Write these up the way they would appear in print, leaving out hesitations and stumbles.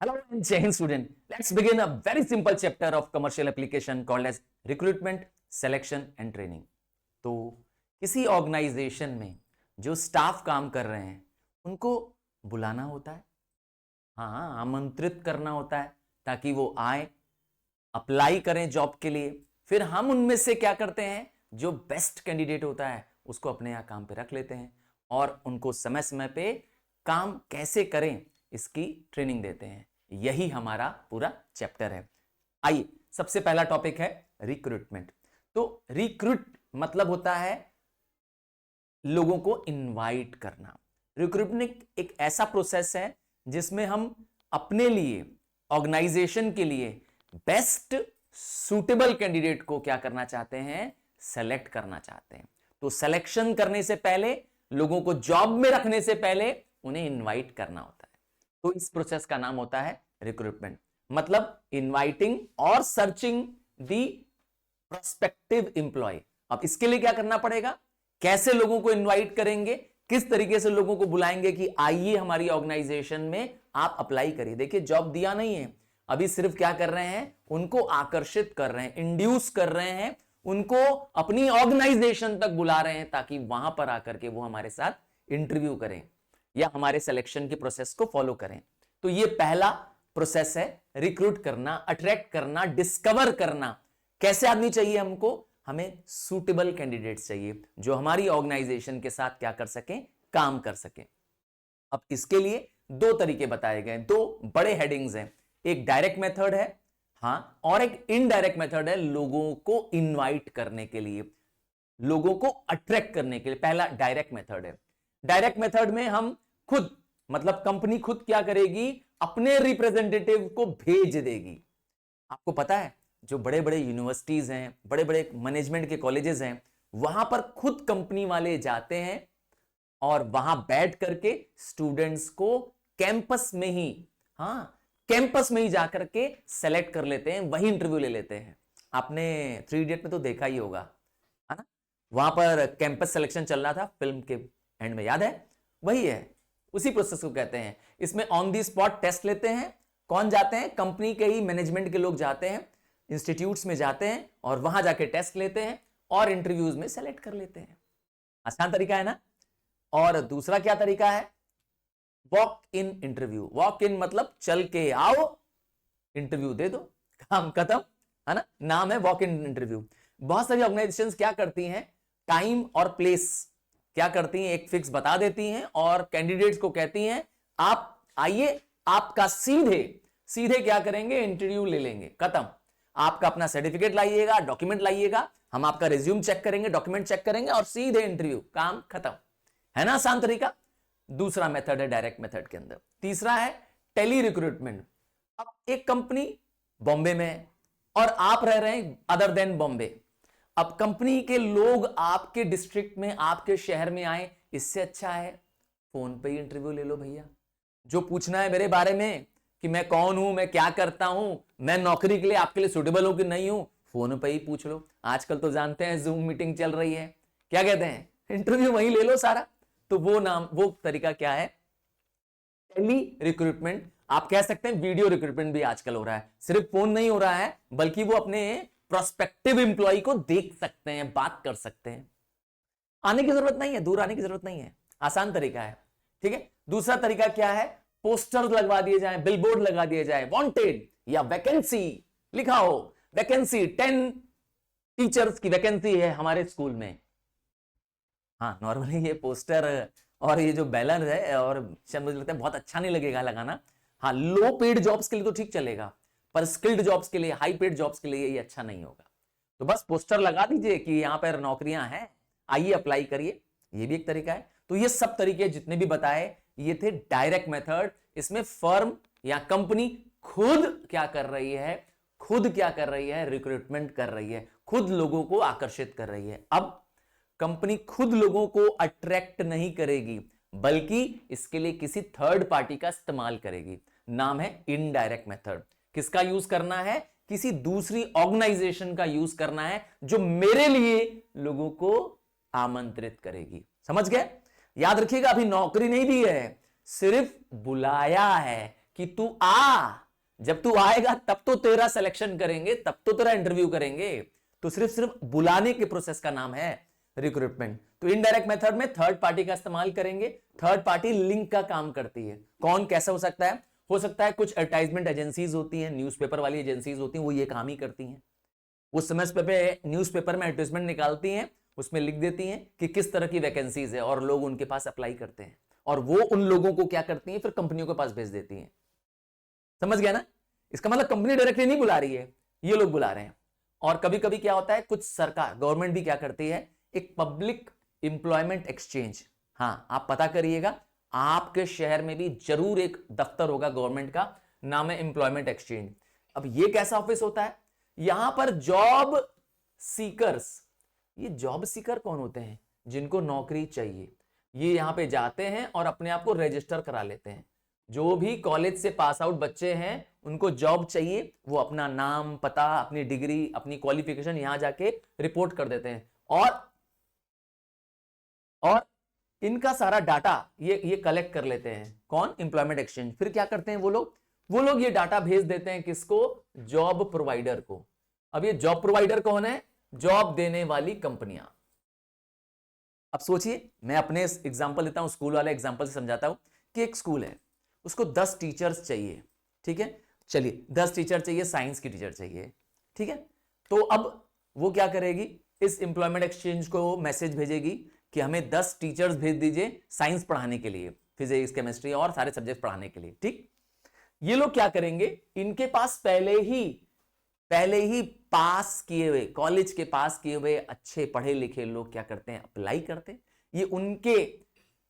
Hello and Jai Hind student. Let's begin a very simple chapter of commercial application called as recruitment, selection and training. तो किसी organisation में जो staff काम कर रहे हैं उनको बुलाना होता है, हाँ आमंत्रित करना होता है ताकि वो आए, अप्लाई करें जॉब के लिए। फिर हम उनमें से क्या करते हैं, जो बेस्ट कैंडिडेट होता है उसको अपने यहाँ काम पे रख लेते हैं और उनको समय समय पे काम कैसे करें इसकी ट्रेनिंग देते हैं। यही हमारा पूरा चैप्टर है। आइए, सबसे पहला टॉपिक है रिक्रूटमेंट। तो रिक्रूट मतलब होता है लोगों को इनवाइट करना। रिक्रूटमेंट एक ऐसा प्रोसेस है जिसमें हम अपने लिए, ऑर्गेनाइजेशन के लिए बेस्ट सूटेबल कैंडिडेट को क्या करना चाहते हैं, सेलेक्ट करना चाहते हैं। तो सिलेक्शन करने से पहले, लोगों को जॉब में रखने से पहले उन्हें इनवाइट करना होता है। तो इस प्रोसेस का नाम होता है रिक्रूटमेंट। मतलब इनवाइटिंग और सर्चिंग दी प्रोस्पेक्टिव एम्प्लॉय। अब इसके लिए क्या करना पड़ेगा, कैसे लोगों को इनवाइट करेंगे, किस तरीके से लोगों को बुलाएंगे कि आइए हमारी ऑर्गेनाइजेशन में आप अप्लाई करिए। देखिए, जॉब दिया नहीं है, अभी सिर्फ क्या कर रहे हैं, उनको आकर्षित कर रहे हैं, इंड्यूस कर रहे हैं, उनको अपनी ऑर्गेनाइजेशन तक बुला रहे हैं ताकि वहां पर आकर के वो हमारे साथ इंटरव्यू करें या हमारे सिलेक्शन के प्रोसेस को फॉलो करें। तो ये पहला प्रोसेस है, रिक्रूट करना, अट्रैक्ट करना, डिस्कवर करना। कैसे आदमी चाहिए हमको, हमें सूटेबल कैंडिडेट्स चाहिए जो हमारी ऑर्गेनाइजेशन के साथ क्या कर सकें, काम कर सकें। अब इसके लिए दो तरीके बताए गए, दो बड़े हेडिंग्स हैं। एक डायरेक्ट मेथड है, हाँ, और एक इनडायरेक्ट मेथड है लोगों को इनवाइट करने के लिए, लोगों को अट्रैक्ट करने के लिए। पहला डायरेक्ट मेथड है। डायरेक्ट मेथड में हम खुद, मतलब कंपनी खुद क्या करेगी, अपने रिप्रेजेंटेटिव को भेज देगी। आपको पता है, जो बड़े बड़े यूनिवर्सिटीज हैं, बड़े बड़े मैनेजमेंट के कॉलेजेस हैं, वहां पर खुद कंपनी वाले जाते हैं और वहां बैठ करके स्टूडेंट्स को कैंपस में ही, हाँ कैंपस में ही जाकर के सेलेक्ट कर लेते हैं, वही इंटरव्यू ले लेते हैं। आपने 3 इडियट में तो देखा ही होगा, है ना, वहां पर कैंपस सिलेक्शन चल रहा था फिल्म के एंड में, याद है, वही है, उसी प्रोसेस को कहते हैं। इसमें ऑन दी स्पॉट टेस्ट लेते हैं। कौन जाते हैं, कंपनी के ही मैनेजमेंट के लोग जाते हैं, इंस्टीट्यूट्स में जाते हैं और वहां जाके टेस्ट लेते हैं और इंटरव्यूज में सेलेक्ट कर लेते हैं। आसान तरीका है ना। और दूसरा क्या तरीका है, walk in interview. Walk in मतलब चल के आओ, इंटरव्यू दे दो, काम खत्म, है ना, नाम है वॉक इन इंटरव्यू। बहुत सारी ऑर्गेनाइजेशंस क्या करती हैं, टाइम और प्लेस क्या करती हैं, एक फिक्स बता देती हैं और कैंडिडेट्स को कहती हैं आप आइए, आपका सीधे सीधे क्या करेंगे, इंटरव्यू ले लेंगे, खत्म। आपका अपना सर्टिफिकेट लाइएगा, डॉक्यूमेंट लाइएगा, हम आपका रिज्यूम चेक करेंगे, डॉक्यूमेंट चेक करेंगे और सीधे इंटरव्यू, काम खत्म, है ना, आसान तरीका। दूसरा मेथड है डायरेक्ट मेथड के अंदर। तीसरा है टेली रिक्रूटमेंट। अब एक कंपनी बॉम्बे में है और आप रह रहे हैं अदर देन बॉम्बे। अब कंपनी के लोग आपके डिस्ट्रिक्ट में, आपके शहर में आए, इससे अच्छा है फोन पे ही इंटरव्यू ले लो भैया। जो पूछना है मेरे बारे में कि मैं कौन हूं, मैं क्या करता हूं, मैं नौकरी के लिए आपके लिए सुटेबल हूं कि नहीं हूं, फोन पे ही पूछ लो। आजकल तो जानते हैं जूम मीटिंग चल रही है, क्या कहते हैं, इंटरव्यू वहीं ले लो सारा। तो वो तरीका क्या है, टेली रिक्रूटमेंट। आप कह सकते हैं वीडियो रिक्रूटमेंट भी आजकल हो रहा है, सिर्फ फोन नहीं हो रहा है बल्कि वो अपने प्रोस्पेक्टिव एम्प्लॉय को देख सकते हैं, बात कर सकते हैं। आने की जरूरत नहीं है, दूर आने की जरूरत नहीं है, आसान तरीका है, ठीक है। दूसरा तरीका क्या है, पोस्टर लगवा दिए जाए, बिलबोर्ड लगा दिए जाए, वांटेड या वैकेंसी लिखा हो, वैकेंसी 10 टीचर्स की वैकेंसी है हमारे स्कूल में। हाँ, नॉर्मली ये पोस्टर और ये जो बैनर है, और शायद मुझे लगता है बहुत अच्छा नहीं लगेगा लगाना। हाँ, लो पेड जॉब्स के लिए तो ठीक चलेगा, पर स्किल्ड जॉब्स के लिए, हाई पेड जॉब्स के लिए ये अच्छा नहीं होगा। तो बस पोस्टर लगा दीजिए कि यहां पर नौकरियां हैं, आइए अप्लाई करिए, ये भी एक तरीका है। तो ये सब तरीके जितने भी बताए, ये थे डायरेक्ट मेथड। इसमें फर्म या कंपनी खुद क्या कर रही है, खुद क्या कर रही है, रिक्रूटमेंट कर रही है, खुद लोगों को आकर्षित कर रही है। अब कंपनी खुद लोगों को अट्रैक्ट नहीं करेगी, बल्कि इसके लिए किसी थर्ड पार्टी का इस्तेमाल करेगी। नाम है इनडायरेक्ट मेथड। किसका यूज करना है, किसी दूसरी ऑर्गेनाइजेशन का यूज करना है जो मेरे लिए लोगों को आमंत्रित करेगी। समझ गए, याद रखिएगा, अभी नौकरी नहीं दी है, सिर्फ बुलाया है कि तू आ, जब तू आएगा तब तो तेरा सिलेक्शन करेंगे, तब तो तेरा इंटरव्यू करेंगे। तो सिर्फ बुलाने के प्रोसेस का नाम है रिक्रूटमेंट। तो इनडायरेक्ट मेथड में थर्ड पार्टी का इस्तेमाल करेंगे। थर्ड पार्टी लिंक का काम करती है। कौन कैसा हो सकता है? हो सकता है कुछ एडवर्टाइजमेंट एजेंसीज होती हैं, न्यूज़पेपर वाली एजेंसीज होती हैं, वो ये काम ही करती हैं। उस समय पे न्यूज़पेपर में एडवर्टाइजमेंट निकालती हैं, उसमें लिख देती हैं कि किस तरह की वैकेंसीज है और लोग उनके पास अप्लाई करते हैं, और वो उन लोगों को क्या करती हैं, फिर कंपनियों के पास भेज देती हैं। समझ गया ना? इसका मतलब कंपनी डायरेक्टली नहीं बुला रही है, ये लोग बुला रहे हैं। और कभी कभी क्या होता है, कुछ सरकार गवर्नमेंट भी क्या करती है, एक पब्लिक एम्प्लॉयमेंट एक्सचेंज। हाँ, आप पता करिएगा, आपके शहर में भी जरूर एक दफ्तर होगा गवर्नमेंट का, नाम है एम्प्लॉयमेंट एक्सचेंज। अब ये कैसा ऑफिस होता है? यहां पर जॉब सीकर्स, ये जॉब सीकर कौन होते हैं? जिनको नौकरी चाहिए, ये यहां पे जाते हैं और अपने आप को रजिस्टर करा लेते हैं। जो भी कॉलेज से पास आउट बच्चे हैं, उनको जॉब चाहिए, वो अपना नाम, पता, अपनी डिग्री, अपनी क्वालिफिकेशन यहां जाके रिपोर्ट कर देते हैं, और इनका सारा डाटा ये कलेक्ट कर लेते हैं। कौन? Employment exchange. फिर क्या करते हैं वो लोग ये डाटा भेज देते हैं किसको? जॉब प्रोवाइडर को। अब ये जॉब प्रोवाइडर कौन है? जॉब देने वाली कंपनियां। अब सोचिए, मैं अपने एग्जांपल देता हूं, स्कूल वाले एग्जांपल से समझाता हूं कि एक स्कूल है, उसको 10 टीचर्स चाहिए। ठीक है, चलिए 10 टीचर चाहिए, साइंस की टीचर चाहिए। ठीक है, तो अब वो क्या करेगी, इस एम्प्लॉयमेंट एक्सचेंज को मैसेज भेजेगी कि हमें 10 टीचर्स भेज दीजिए साइंस पढ़ाने के लिए, फिजिक्स, केमिस्ट्री और सारे सब्जेक्ट पढ़ाने के लिए। ठीक, ये लोग क्या करेंगे, इनके पास पहले ही पास किए हुए, कॉलेज के पास किए हुए अच्छे पढ़े लिखे लोग क्या करते हैं, अप्लाई करते हैं। ये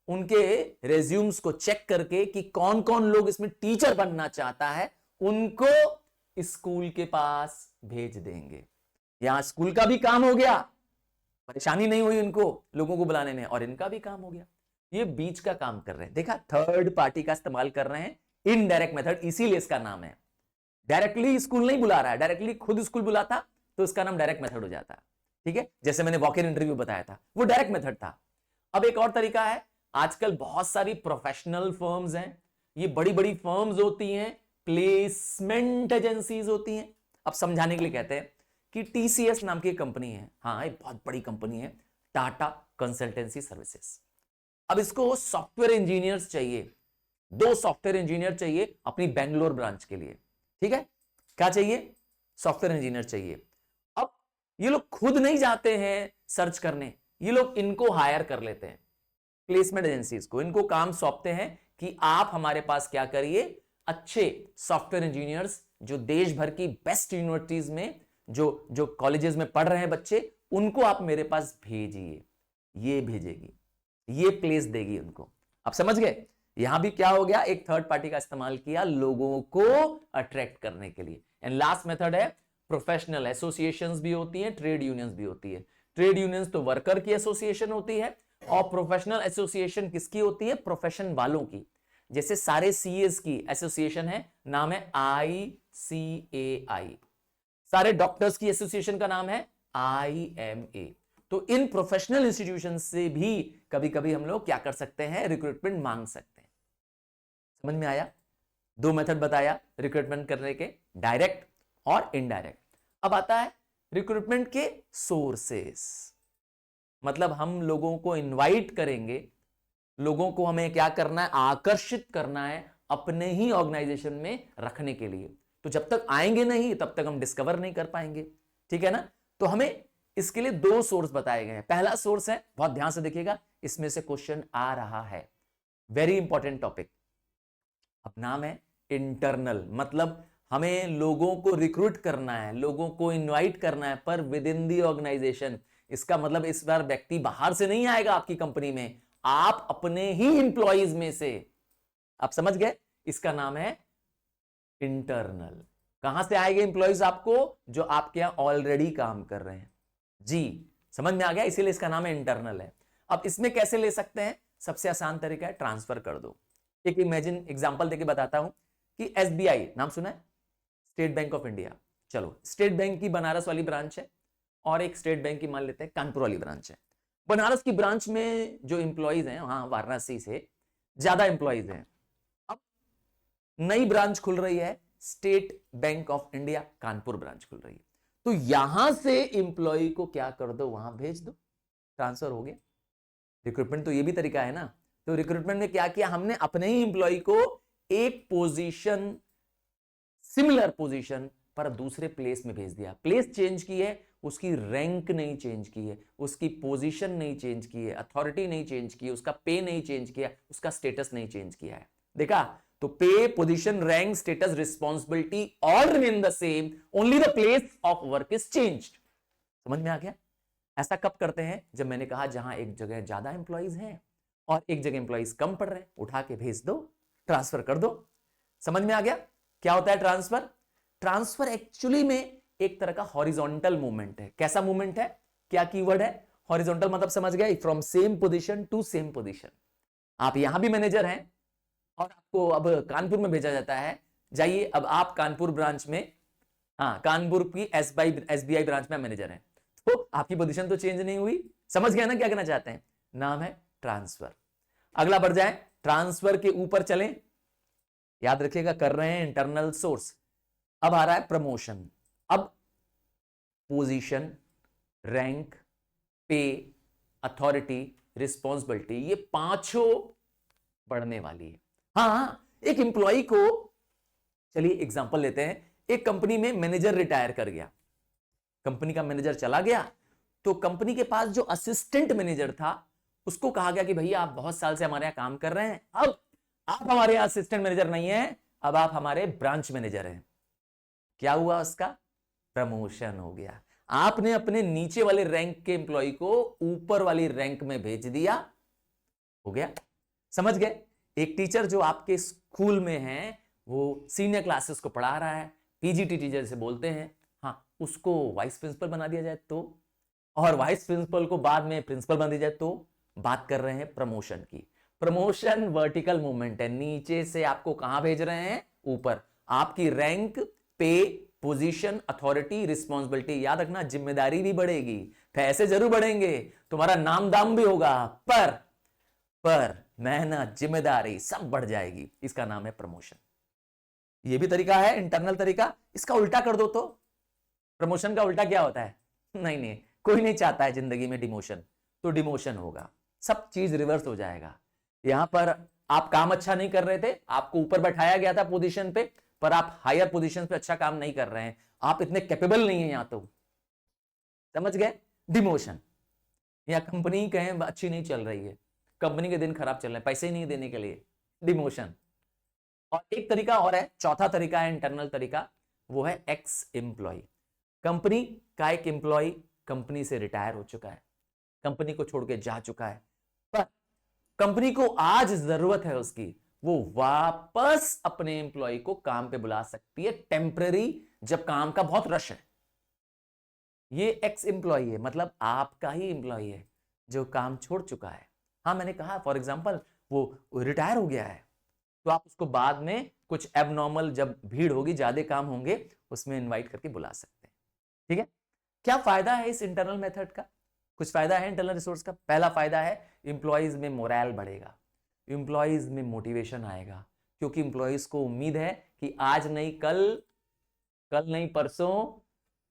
उनके रेज्यूम्स को चेक करके कि कौन कौन लोग इसमें टीचर बनना चाहता है, उनको स्कूल के पास भेज देंगे। यहां स्कूल का भी काम हो गया, परेशानी नहीं हुई उनको लोगों को बुलाने में, और इनका भी काम हो गया। ये बीच का काम कर रहे हैं। देखा, थर्ड पार्टी का इस्तेमाल कर रहे हैं, इनडायरेक्ट मेथड, इसीलिए इसका नाम है। डायरेक्टली स्कूल नहीं बुला रहा है, डायरेक्टली खुद स्कूल बुलाता तो इसका नाम डायरेक्ट मेथड हो जाता। ठीक है, जैसे मैंने वॉक इन इंटरव्यू बताया था, वो डायरेक्ट मेथड था। अब एक और तरीका है, आजकल बहुत सारी प्रोफेशनल फर्म्स हैं, ये बड़ी बड़ी फर्म्स होती हैं, प्लेसमेंट एजेंसीज होती हैं। अब समझाने के लिए कहते हैं कि टीसीएस नाम की कंपनी है, हाँ एक बहुत बड़ी कंपनी है, टाटा कंसल्टेंसी सर्विसेज। अब इसको सॉफ्टवेयर इंजीनियर्स चाहिए, 2 सॉफ्टवेयर इंजीनियर चाहिए अपनी बेंगलोर ब्रांच के लिए। ठीक है, क्या चाहिए? सॉफ्टवेयर इंजीनियर चाहिए। अब ये लोग खुद नहीं जाते हैं सर्च करने, ये लोग इनको हायर कर लेते हैं, प्लेसमेंट एजेंसीज को। इनको काम सौंपते हैं कि आप हमारे पास क्या करिए, अच्छे सॉफ्टवेयर इंजीनियर्स जो देश भर की बेस्ट यूनिवर्सिटीज में जो कॉलेजेस में पढ़ रहे हैं बच्चे, उनको आप मेरे पास भेजिए। ये भेजेगी, ये प्लेस देगी उनको। आप समझ गए? यहां भी क्या हो गया, एक थर्ड पार्टी का इस्तेमाल किया लोगों को अट्रैक्ट करने के लिए। एंड लास्ट मेथड है, प्रोफेशनल एसोसिएशंस भी होती हैं, ट्रेड यूनियंस भी होती है। ट्रेड यूनियंस तो वर्कर की एसोसिएशन होती है, और प्रोफेशनल एसोसिएशन किसकी होती है? प्रोफेशन वालों की। जैसे सारे सीएस की एसोसिएशन है, नाम है ICAI। सारे डॉक्टर्स की एसोसिएशन का नाम है IMA। तो इन प्रोफेशनल इंस्टीट्यूशन से भी कभी कभी हम लोग क्या कर सकते हैं, रिक्रूटमेंट मांग सकते हैं। समझ में आया? 2 मेथड बताया रिक्रूटमेंट करने के, डायरेक्ट और इनडायरेक्ट। अब आता है रिक्रूटमेंट के सोर्सेस। मतलब हम लोगों को इनवाइट करेंगे, लोगों को हमें क्या करना है, आकर्षित करना है अपने ही ऑर्गेनाइजेशन में रखने के लिए। तो जब तक आएंगे नहीं तब तक हम डिस्कवर नहीं कर पाएंगे। ठीक है ना? तो हमें इसके लिए 2 सोर्स बताए गए हैं। पहला सोर्स है, बहुत ध्यान से देखिएगा, इसमें से क्वेश्चन आ रहा है, वेरी इंपॉर्टेंट टॉपिक। अब नाम है इंटरनल, मतलब हमें लोगों को रिक्रूट करना है, लोगों को इनवाइट करना है, पर विद इन दी ऑर्गेनाइजेशन। इसका मतलब इस बार व्यक्ति बाहर से नहीं आएगा आपकी कंपनी में, आप अपने ही इंप्लॉइज में से। आप समझ गए? इसका नाम है इंटरनल। कहां से आएंगे इंप्लॉइज आपको? जो आपके यहां ऑलरेडी काम कर रहे हैं। जी, समझ में आ गया? इसीलिए इसका नाम है इंटरनल है। अब इसमें कैसे ले सकते हैं? सबसे आसान तरीका है, ट्रांसफर कर दो। एक इमेजिन एग्जांपल देके बताता हूं कि SBI नाम सुना है, स्टेट बैंक ऑफ इंडिया। चलो, स्टेट बैंक की बनारस वाली ब्रांच है, और एक स्टेट बैंक की मान लेते हैं कानपुर वाली ब्रांच है। बनारस की ब्रांच में जो इंप्लॉइज हैं, वहां वाराणसी से ज्यादा इंप्लॉइज हैं। अब नई ब्रांच खुल रही है, state bank of India Kanpur branch खुल रही है, तो यहां से इंप्लॉय को क्या कर दो, वहां भेज दो, ट्रांसफर हो गया। रिक्रूटमेंट तो ये भी तरीका है ना। तो रिक्रूटमेंट में क्या किया हमने, अपने ही इंप्लॉय को एक पोजीशन, सिमिलर पोजीशन पर दूसरे प्लेस में भेज दिया। प्लेस चेंज की है, उसकी रैंक नहीं चेंज की है, उसकी पोजीशन नहीं चेंज की है, अथॉरिटी नहीं चेंज की है, उसका पे नहीं चेंज किया, उसका स्टेटस नहीं चेंज किया है। देखा, तो पे, position, rank, status, responsibility all remain the same, only the place of work is changed. समझ में आ गया? ऐसा कब करते हैं, जब मैंने कहा जहां एक जगह ज्यादा इंप्लॉइज हैं और एक जगह इंप्लॉइज कम पड़ रहे हैं, उठा के भेज दो, ट्रांसफर कर दो। समझ में आ गया क्या होता है ट्रांसफर? ट्रांसफर एक्चुअली में एक तरह का हॉरिजॉन्टल मूवमेंट है। कैसा मूवमेंट है? क्या कीवर्ड है? हॉरिजॉन्टल मतलब समझ गए, from same position to same position. आप यहां भी मैनेजर हैं और आपको अब कानपुर में भेजा जाता है, जाइए अब आप कानपुर ब्रांच में, हाँ कानपुर की एसबीआई ब्रांच में मैनेजर हैं, तो आपकी पोजीशन तो चेंज नहीं हुई। समझ गया ना क्या कहना चाहते हैं? नाम है ट्रांसफर। अगला बढ़ जाए, ट्रांसफर के ऊपर चलें, याद रखिएगा कर रहे हैं इंटरनल सोर्स। अब आ रहा है प्रमोशन। अब पोजीशन, रैंक, पे, अथॉरिटी, रिस्पॉन्सिबिलिटी, ये पांचों बढ़ने वाली है। हाँ, एक इंप्लॉय को, चलिए एग्जांपल लेते हैं, एक कंपनी में मैनेजर रिटायर कर गया, कंपनी का मैनेजर चला गया, तो कंपनी के पास जो असिस्टेंट मैनेजर था उसको कहा गया कि भैया आप बहुत साल से हमारे यहां काम कर रहे हैं, अब आप हमारे यहां असिस्टेंट मैनेजर नहीं है, अब आप हमारे ब्रांच मैनेजर हैं। क्या हुआ? उसका प्रमोशन हो गया। आपने अपने नीचे वाले रैंक के एम्प्लॉय को ऊपर वाली रैंक में भेज दिया, हो गया। समझ गए? एक टीचर जो आपके स्कूल में है, वो सीनियर क्लासेस को पढ़ा रहा है, पीजीटी टीचर से बोलते हैं, हाँ उसको वाइस प्रिंसिपल बना दिया जाए तो, और वाइस प्रिंसिपल को बाद में प्रिंसिपल बना दिया जाए तो। बात कर रहे हैं प्रमोशन की। प्रमोशन वर्टिकल मूवमेंट है, नीचे से आपको कहां भेज रहे हैं? ऊपर। आपकी रैंक, पे, पोजीशन, अथॉरिटी, रिस्पॉन्सिबिलिटी, याद रखना जिम्मेदारी भी बढ़ेगी, पैसे जरूर बढ़ेंगे, तुम्हारा नाम दाम भी होगा, पर मेहनत, जिम्मेदारी सब बढ़ जाएगी। इसका नाम है प्रमोशन। यह भी तरीका है, इंटरनल तरीका। इसका उल्टा कर दो तो प्रमोशन का उल्टा क्या होता है? नहीं, कोई नहीं चाहता है जिंदगी में डिमोशन, तो डिमोशन होगा, सब चीज रिवर्स हो जाएगा। यहां पर आप काम अच्छा नहीं कर रहे थे, आपको ऊपर बैठाया गया था पोजीशन पे, पर आप हायर पोजीशन पे अच्छा काम नहीं कर रहे हैं, आप इतने कैपेबल नहीं है यहां, तो समझ गए? डिमोशन। या कंपनी कहें अच्छी नहीं चल रही है, कंपनी के दिन खराब चल रहे हैं, पैसे ही नहीं देने के लिए, डिमोशन। और एक तरीका और है, चौथा तरीका है इंटरनल तरीका, वो है एक्स एम्प्लॉय। कंपनी का एक एम्प्लॉय कंपनी से रिटायर हो चुका है, कंपनी को छोड़ के जा चुका है, पर कंपनी को आज जरूरत है उसकी, वो वापस अपने एम्प्लॉय को काम पे बुला सकती है टेम्पररी, जब काम का बहुत रश है। ये एक्स एम्प्लॉय है, मतलब आपका ही एम्प्लॉय है जो काम छोड़ चुका है। हाँ मैंने कहा फॉर एग्जांपल वो रिटायर हो गया है, तो आप उसको बाद में कुछ एबनॉर्मल, जब भीड़ होगी, ज्यादा काम होंगे, उसमें इनवाइट करके बुला सकते हैं। ठीक है? क्या फायदा है इस इंटरनल मेथड का? कुछ फायदा है इंटरनल रिसोर्स का। पहला फायदा है इंप्लॉइज में मोरल बढ़ेगा, इंप्लॉइज में मोटिवेशन आएगा, क्योंकि इंप्लॉइज को उम्मीद है कि आज नहीं कल, कल नहीं परसों,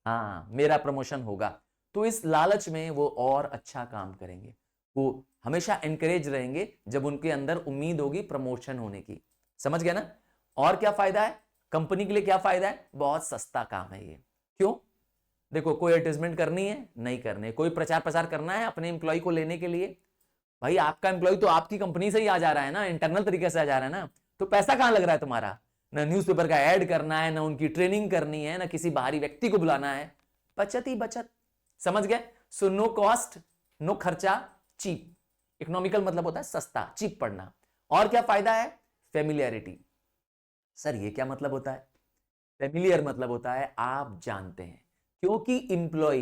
हाँ मेरा प्रमोशन होगा, तो इस लालच में वो और अच्छा काम करेंगे, वो हमेशा एनकरेज रहेंगे जब उनके अंदर उम्मीद होगी प्रमोशन होने की। समझ गया ना? और क्या फायदा है कंपनी के लिए? क्या फायदा है? बहुत सस्ता काम है ये। क्यों? देखो, कोई एडवर्टाइजमेंट करनी है नहीं करनी, कोई प्रचार प्रसार करना है अपने एम्प्लॉय को लेने के लिए, भाई आपका एम्प्लॉय तो आपकी कंपनी से ही आ जा रहा है ना, इंटरनल तरीके से आ जा रहा है ना, तो पैसा कहां लग रहा है तुम्हारा? ना न्यूज़पेपर का ऐड करना है, ना उनकी ट्रेनिंग करनी है, ना किसी बाहरी व्यक्ति को बुलाना है, बचत ही बचत। समझ गए? सो नो कॉस्ट, नो खर्चा, चीप। इकोनॉमिकल मतलब होता है सस्ता, चीप पड़ना। और क्या फायदा है? फेमिलियरिटी। सर ये क्या मतलब होता है? फेमिलियर मतलब होता है आप जानते हैं, क्योंकि employee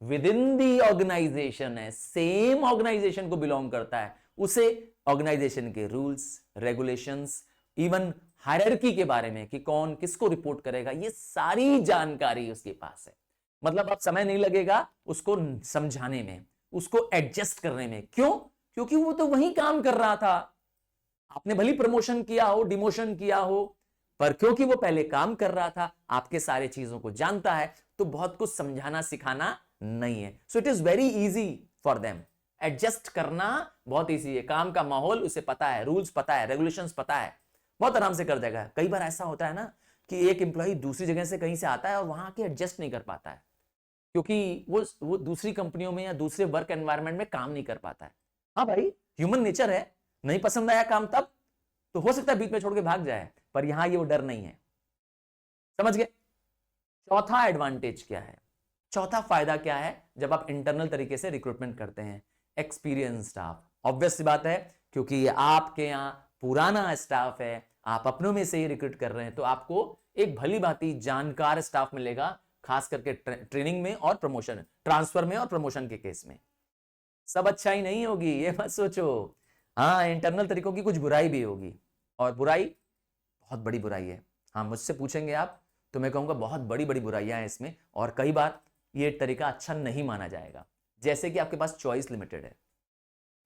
within the organisation है, सेम ऑर्गेनाइजेशन को बिलोंग करता है, उसे ऑर्गेनाइजेशन के रूल्स, रेगुलेशंस, इवन हायरार्की के बारे में कि कौन किसको रिपोर्ट करेगा, ये सारी जानकारी उसके पास है। मतलब अब समय नहीं लगेगा उसको समझाने में, उसको एडजस्ट करने में। क्यों? क्योंकि वो तो वही काम कर रहा था। आपने भली प्रमोशन किया हो, डिमोशन किया हो, पर क्योंकि वो पहले काम कर रहा था, आपके सारे चीजों को जानता है, तो बहुत कुछ समझाना सिखाना नहीं है। So it is very easy for them. Adjust करना बहुत इजी है। काम का माहौल उसे पता है, रूल्स पता है, रेगुलेशंस पता है, बहुत आराम से कर देगा। कई बार ऐसा होता है ना कि एक एम्प्लॉय दूसरी जगह से कहीं से आता है और वहां के एडजस्ट नहीं कर पाता है, क्योंकि वो दूसरी कंपनियों में या दूसरे वर्क एनवायरनमेंट में काम नहीं कर पाता है। हाँ भाई, ह्यूमन नेचर है, नहीं पसंद आया काम तब तो हो सकता है बीच में छोड़ के भाग जाए, पर यहां ये वो डर नहीं है। समझ गए? चौथा एडवांटेज क्या है, चौथा फायदा क्या है जब आप इंटरनल तरीके से रिक्रूटमेंट करते हैं? Experience staff. ऑब्वियस सी बात है, क्योंकि ये आपके यहां पुराना स्टाफ है, आप अपनों में से ही रिक्रूट कर रहे हैं, तो आपको एक भली भांति जानकार स्टाफ मिलेगा, खास करके ट्रेनिंग में और प्रमोशन, ट्रांसफर में और प्रमोशन के केस में। सब अच्छा ही नहीं होगी, ये मत सोचो। हाँ, इंटरनल तरीकों की कुछ बुराई भी होगी, और बुराई बहुत बड़ी बुराई है। हाँ, मुझसे पूछेंगे आप तो मैं कहूंगा बहुत बड़ी बड़ी बुराइयां हैं इसमें, और कई बार ये तरीका अच्छा नहीं माना जाएगा। जैसे कि आपके पास चॉइस लिमिटेड है।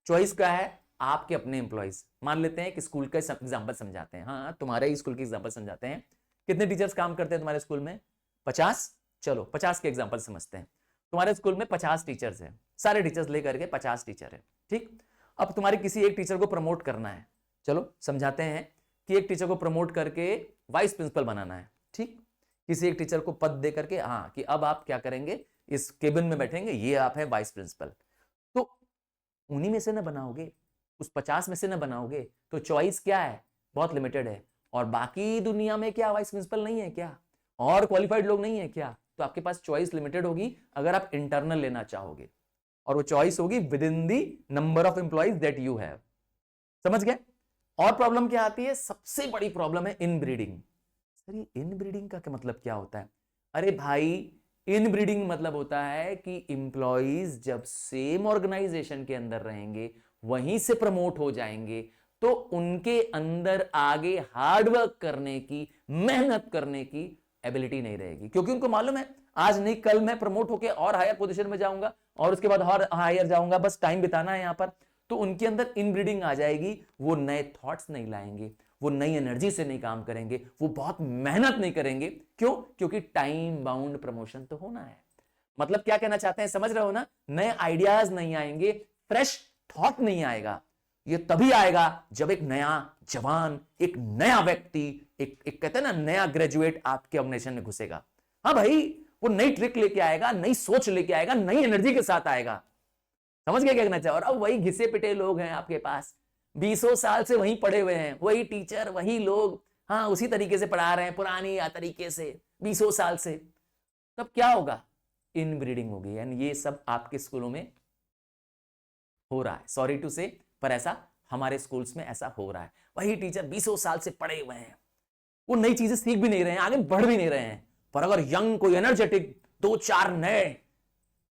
चॉइस क्या है? आपके अपने एम्प्लॉइज, मान लेते हैं कि स्कूल का एग्जाम्पल समझाते हैं। हाँ, तुम्हारे ही स्कूल की एग्जाम्पल समझाते हैं। कितने टीचर्स काम करते हैं तुम्हारे स्कूल में? 50। चलो 50 के एग्जाम्पल समझते हैं। तुम्हारे स्कूल में 50 टीचर्स हैं, सारे टीचर्स लेकर के 50 टीचर है, ठीक। अब तुम्हारे किसी एक टीचर को प्रमोट करना है। चलो समझाते हैं कि एक टीचर को प्रमोट करके वाइस प्रिंसिपल बनाना है, ठीक। किसी एक टीचर को पद दे करके, हाँ, कि अब आप क्या करेंगे, इस केबिन में बैठेंगे, ये आप है वाइस प्रिंसिपल। तो उन्हीं में से ना बनाओगे, उस 50 में से ना बनाओगे, तो चॉइस क्या है? बहुत लिमिटेड है। और बाकी दुनिया में क्या वाइस प्रिंसिपल नहीं है क्या? और क्वालिफाइड लोग नहीं है क्या? तो आपके पास चॉइस लिमिटेड होगी अगर आप इंटरनल लेना चाहोगे, और वो चॉइस होगी with in the number of employees that you have. समझ गए? और प्रॉब्लम क्या आती है? सबसे बड़ी प्रॉब्लम है इनब्रीडिंग। सर ये इनब्रीडिंग का क्या मतलब क्या होता है? अरे भाई, इनब्रीडिंग मतलब होता है कि इंप्लॉइज जब सेम ऑर्गेनाइजेशन के अंदर रहेंगे, वहीं से प्रमोट हो जाएंगे, तो उनके अंदर आगे हार्डवर्क करने की, मेहनत करने की एबिलिटी नहीं रहेगी, क्योंकि उनको मालूम है आज नहीं कल मैं प्रमोट होकर और हायर पोजीशन में जाऊंगा, और उसके बाद और हायर जाऊंगा, बस टाइम बिताना है यहां पर। तो उनके अंदर इनब्रीडिंग आ जाएगी, वो नए थॉट्स नहीं लाएंगे, वो नई एनर्जी से नहीं काम करेंगे, वो बहुत मेहनत नहीं करेंगे। क्यों? क्योंकि टाइम बाउंड प्रमोशन तो होना है। मतलब क्या कहना चाहते हैं, समझ रहे हो ना? नए आइडियाज नहीं आएंगे, फ्रेश थॉट नहीं आएगा। ये तभी आएगा जब एक नया जवान, एक नया व्यक्ति, एक कहते हैं ना नया ग्रेजुएट आपके ऑर्गेनाइजेशन में घुसेगा। हाँ भाई, वो नई ट्रिक लेके आएगा, नई सोच लेके आएगा, नई एनर्जी के साथ आएगा। समझ गए क्या कहना चाह? और अब वही घिसे पिटे लोग हैं आपके पास, 20 साल से वहीं पढ़े हुए हैं, वही टीचर, वही लोग, हाँ, उसी तरीके से पढ़ा रहे हैं, पुरानी या तरीके से 20 साल से। तब क्या होगा? इनब्रीडिंग होगी। एंड ये सब आपके स्कूलों में हो रहा है, सॉरी टू से, पर ऐसा हमारे स्कूल्स में ऐसा हो रहा है। वही टीचर 20 साल से पढ़े हुए हैं, वो नई चीजें सीख भी नहीं रहे हैं, आगे बढ़ भी नहीं रहे हैं। पर अगर यंग कोई एनर्जेटिक 2-4 नए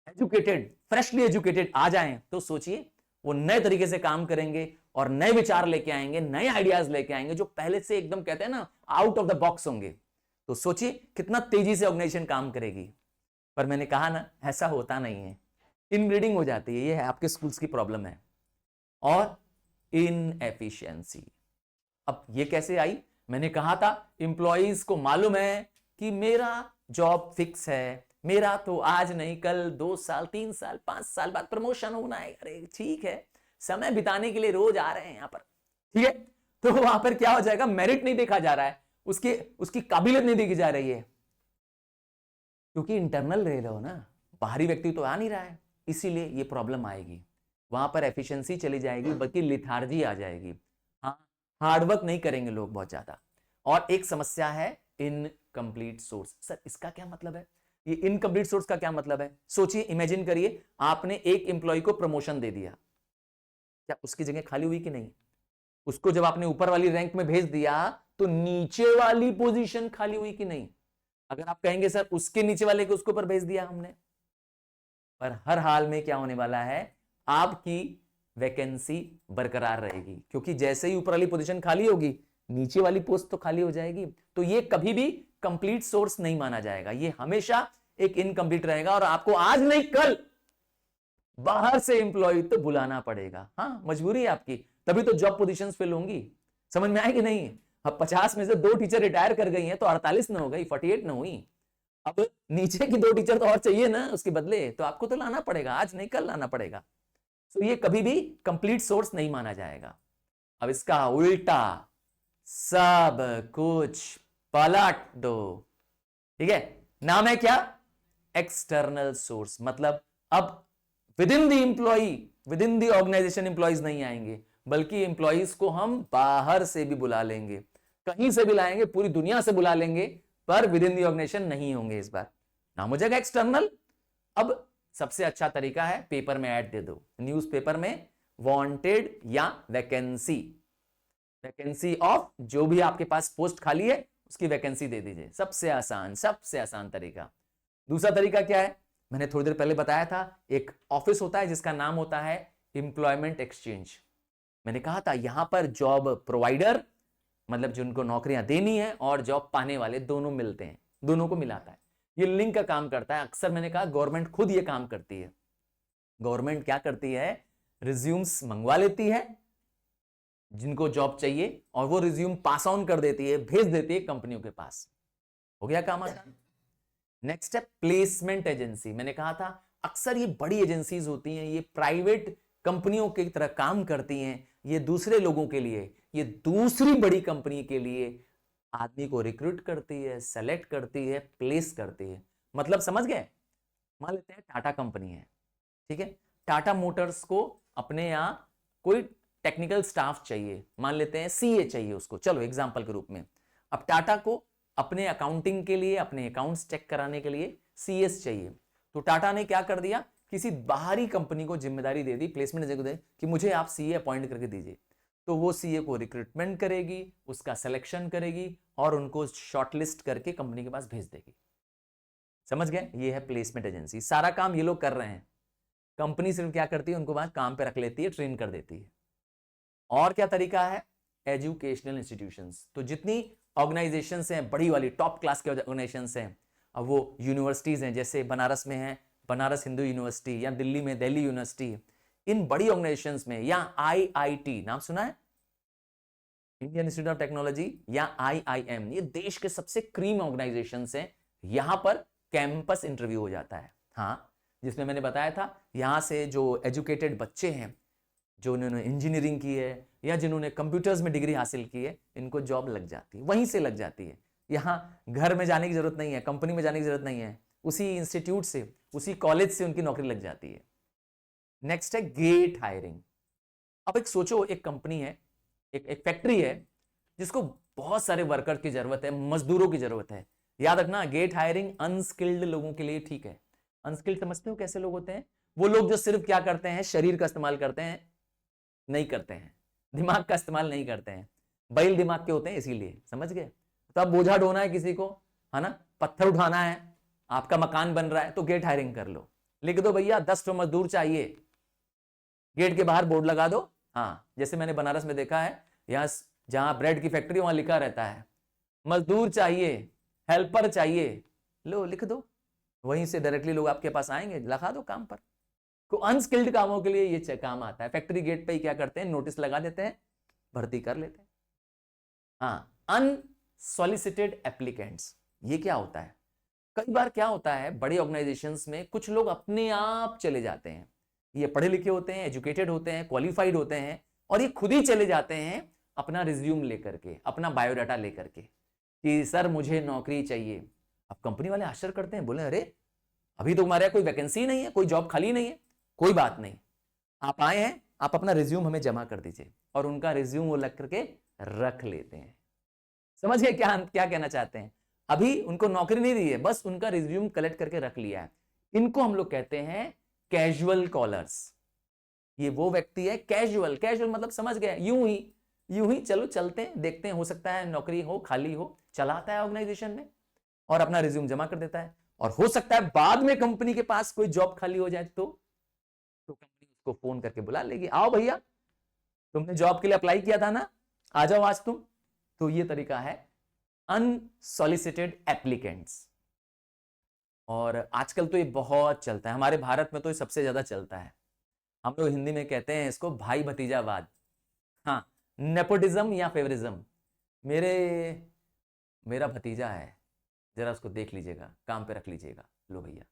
एजुकेटेड, फ्रेशली एजुकेटेड आ जाएं, तो सोचिए वो नए तरीके से काम करेंगे और नए विचार लेके आएंगे, नए आइडियाज लेके आएंगे, जो पहले से एकदम कहते हैं ना आउट ऑफ द बॉक्स होंगे। तो सोचिए कितना तेजी से ऑर्गेनाइजेशन काम करेगी। पर मैंने कहा ना, ऐसा होता नहीं है, इनब्रीडिंग हो जाती है। ये है आपके स्कूल्स की प्रॉब्लम है। और इनएफिशिएंसी, अब ये कैसे आई? मैंने कहा था इंप्लॉइज को मालूम है कि मेरा जॉब फिक्स है, मेरा तो आज नहीं कल 2 साल 3 साल 5 साल बाद प्रमोशन होना है। अरे ठीक है, समय बिताने के लिए रोज आ रहे हैं यहां पर, ठीक है। तो वहां पर क्या हो जाएगा? मेरिट नहीं देखा जा रहा है, उसकी काबिलियत नहीं देखी जा रही है, क्योंकि इंटरनल रह रहे हो ना, बाहरी व्यक्ति तो आ नहीं रहा है, इसीलिए ये प्रॉब्लम आएगी। वहां पर एफिशिएंसी चली जाएगी, बल्कि लिथार्जी आ जाएगी। हाँ, हार्डवर्क नहीं करेंगे लोग बहुत ज्यादा। और एक समस्या है इनकम्प्लीट सोर्स। सर इसका क्या मतलब है? ये इनकम्प्लीट सोर्स का क्या मतलब है? सोचिए, इमेजिन करिए, आपने एक एम्प्लॉय को प्रमोशन दे दिया, क्या उसकी जगह खाली हुई कि नहीं? उसको जब आपने ऊपर वाली रैंक में भेज दिया, तो नीचे वाली पोजीशन खाली हुई कि नहीं? अगर आप कहेंगे सर उसके नीचे वाले को उसके ऊपर भेज दिया हमने, पर हर हाल में क्या होने वाला है? आपकी वैकेंसी बरकरार रहेगी, क्योंकि जैसे ही ऊपर वाली पोजीशन खाली होगी, नीचे वाली पोस्ट तो खाली हो जाएगी। तो ये कभी भी कंप्लीट सोर्स नहीं माना जाएगा, ये हमेशा एक इनकम्प्लीट रहेगा, और आपको आज नहीं कल बाहर से एम्प्लॉय तो बुलाना पड़ेगा। हाँ, मजबूरी है आपकी, तभी तो जॉब पोजीशंस फिल होंगी। समझ में आए कि नहीं? अब 50 में से 2 टीचर रिटायर कर गई हैं तो 48 ना हो गई, 48 ना हुई। अब नीचे की 2 टीचर तो और चाहिए ना उसके बदले, तो आपको तो लाना पड़ेगा, आज नहीं कल लाना पड़ेगा। तो ये कभी भी कंप्लीट सोर्स नहीं माना जाएगा। अब इसका उल्टा, सब कुछ पलट दो, ठीक है। नाम है क्या? External source. मतलब अब within the employee, within the organisation employees नहीं आएंगे, बल्कि एम्प्लॉइज को हम बाहर से भी बुला लेंगे, कहीं से भी लाएंगे, पूरी दुनिया से बुला लेंगे, पर विद इन द ऑर्गेनाइजेशन नहीं होंगे। इस बार नाम हो जाएगा एक्सटर्नल। अब सबसे अच्छा तरीका है पेपर में ऐड दे दो, न्यूज़पेपर में वांटेड या वैकेंसी, वैकेंसी ऑफ जो भी आपके पास पोस्ट खाली है उसकी वैकेंसी दे दीजिए। सबसे आसान, सबसे आसान तरीका। दूसरा तरीका क्या है? मैंने थोड़ी देर पहले बताया था, एक ऑफिस होता है जिसका नाम होता है एम्प्लॉयमेंट एक्सचेंज। मैंने कहा था यहां पर जॉब प्रोवाइडर, मतलब जिनको नौकरियां देनी है, और जॉब पाने वाले दोनों मिलते हैं, दोनों को मिलाता है। ये लिंक का काम करता है। अक्सर मैंने कहा गवर्नमेंट खुद ये काम करती है। गवर्नमेंट क्या करती है? रिज्यूम्स मंगवा लेती है जिनको जॉब चाहिए, और वो रिज्यूम पास ऑन कर देती है, भेज देती है कंपनियों के पास। हो गया काम आसान। नेक्स्ट है प्लेसमेंट एजेंसी। मैंने कहा था अक्सर ये बड़ी एजेंसीज होती हैं, ये प्राइवेट कंपनियों की तरह काम करती हैं। ये दूसरे लोगों के लिए, ये दूसरी बड़ी कंपनी के लिए आदमी को रिक्रूट करती है, सेलेक्ट करती है, प्लेस करती है। मतलब समझ गए? मान लेते हैं टाटा कंपनी है, ठीक है। टाटा मोटर्स को अपने यहां कोई टेक्निकल स्टाफ चाहिए, मान लेते हैं सीए चाहिए उसको, चलो एग्जांपल के रूप में। अब टाटा को अपने अकाउंटिंग के लिए, अपने अकाउंट्स चेक कराने के लिए सीएस चाहिए, तो टाटा ने क्या कर दिया, किसी बाहरी कंपनी को जिम्मेदारी दे दी, प्लेसमेंट एजेंसी को दे कि मुझे आप सीए अपॉइंट करके दीजिए। तो वो सीए को रिक्रूटमेंट करेगी, उसका सिलेक्शन करेगी, और उनको शॉर्टलिस्ट करके कंपनी के पास भेज देगी। समझ गए? ये है प्लेसमेंट एजेंसी। सारा काम ये लोग कर रहे हैं, कंपनी सिर्फ क्या करती है, उनको बाहर काम पे रख लेती है, ट्रेन कर देती है। और क्या तरीका है? Educational institutions. तो जितनी ऑर्गेनाइजेशंस हैं, बड़ी वाली टॉप क्लास के ऑर्गेनाइजेशंस हैं, अब वो यूनिवर्सिटीज हैं, जैसे बनारस में है बनारस हिंदू यूनिवर्सिटी, या दिल्ली में दिल्ली यूनिवर्सिटी, इन बड़ी ऑर्गेनाइजेशंस में, या आईआईटी नाम सुना है, इंडियन इंस्टीट्यूट ऑफ टेक्नोलॉजी, या आईआईएम, ये देश के सबसे क्रीम ऑर्गेनाइजेशंस हैं। यहां पर कैंपस इंटरव्यू हो जाता है। हाँ, जिसमें मैंने बताया था यहां से जो एजुकेटेड बच्चे हैं, जो उन्होंने इंजीनियरिंग की है या जिन्होंने कंप्यूटर्स में डिग्री हासिल की है, इनको जॉब लग जाती है, वहीं से लग जाती है। यहाँ घर में जाने की जरूरत नहीं है, कंपनी में जाने की जरूरत नहीं है, उसी इंस्टीट्यूट से, उसी कॉलेज से उनकी नौकरी लग जाती है। नेक्स्ट है गेट हायरिंग। अब एक सोचो, एक कंपनी है, एक फैक्ट्री है, जिसको बहुत सारे वर्कर की जरूरत है, मजदूरों की जरूरत है। याद रखना, गेट हायरिंग अनस्किल्ड लोगों के लिए ठीक है। अनस्किल्ड समझते हो कैसे लोग होते हैं? वो लोग जो सिर्फ क्या करते हैं, शरीर का इस्तेमाल करते हैं, नहीं करते हैं, दिमाग का इस्तेमाल नहीं करते हैं, बैल दिमाग के होते हैं, इसीलिए। समझ गए? तो अब बोझा ढोना है किसी को, है ना, पत्थर उठाना है, आपका मकान बन रहा है, तो गेट हायरिंग कर लो, लिख दो भैया 10 तो मजदूर चाहिए, गेट के बाहर बोर्ड लगा दो। हाँ, जैसे मैंने बनारस में देखा है, यहाँ जहां ब्रेड की फैक्ट्री वहां लिखा रहता है मजदूर चाहिए, हेल्पर चाहिए, लो लिख दो, वहीं से डायरेक्टली लोग आपके पास आएंगे, लगा दो काम पर। को अनस्किल्ड कामों के लिए ये काम आता है। फैक्ट्री गेट पे ही क्या करते हैं, नोटिस लगा देते हैं, भर्ती कर लेते हैं। हाँ, अनसॉलिसिटेड एप्लीकेंट्स, ये क्या होता है? कई बार क्या होता है, बड़े ऑर्गेनाइजेशंस में कुछ लोग अपने आप चले जाते हैं, ये पढ़े लिखे होते हैं, एजुकेटेड होते हैं, क्वालिफाइड होते हैं, और ये खुद ही चले जाते हैं अपना रिज्यूम लेकर के, अपना बायोडाटा लेकर के, कि सर मुझे नौकरी चाहिए। अब कंपनी वाले आश्चर्य करते हैं, बोले अरे अभी तो हमारे कोई वैकेंसी नहीं है, कोई जॉब खाली नहीं है। कोई बात नहीं, आप आए हैं, आप अपना रिज्यूम हमें जमा कर दीजिए, और उनका रिज्यूम वो लग करके रख लेते हैं। समझ गए क्या क्या कहना चाहते हैं? अभी उनको नौकरी नहीं दी है, बस उनका रिज्यूम कलेक्ट करके रख लिया है। इनको हम लोग कहते हैं कैजुअल कॉलर्स। ये वो व्यक्ति है कैजुअल, कैजुअल मतलब समझ गए, यूं ही चलो चलते हैं, देखते हैं, हो सकता है नौकरी हो, खाली हो, चलाता है ऑर्गेनाइजेशन में और अपना रिज्यूम जमा कर देता है। और हो सकता है बाद में कंपनी के पास कोई जॉब खाली हो जाए तो कंपनी उसको फोन करके बुला लेगी, आओ भैया तुमने जॉब के लिए अप्लाई किया था ना, आ जाओ आज तुम। तो ये तरीका है अनसॉलिसिटेड एप्लीकेंट्स। और आजकल तो ये बहुत चलता है, हमारे भारत में तो ये सबसे ज्यादा चलता है। हम लोग हिंदी में कहते हैं इसको भाई भतीजावाद। हाँ, नेपोटिज्म या फेवरिज्म। मेरे मेरा भतीजा है, जरा उसको देख लीजिएगा, काम पे रख लीजिएगा। लो भैया,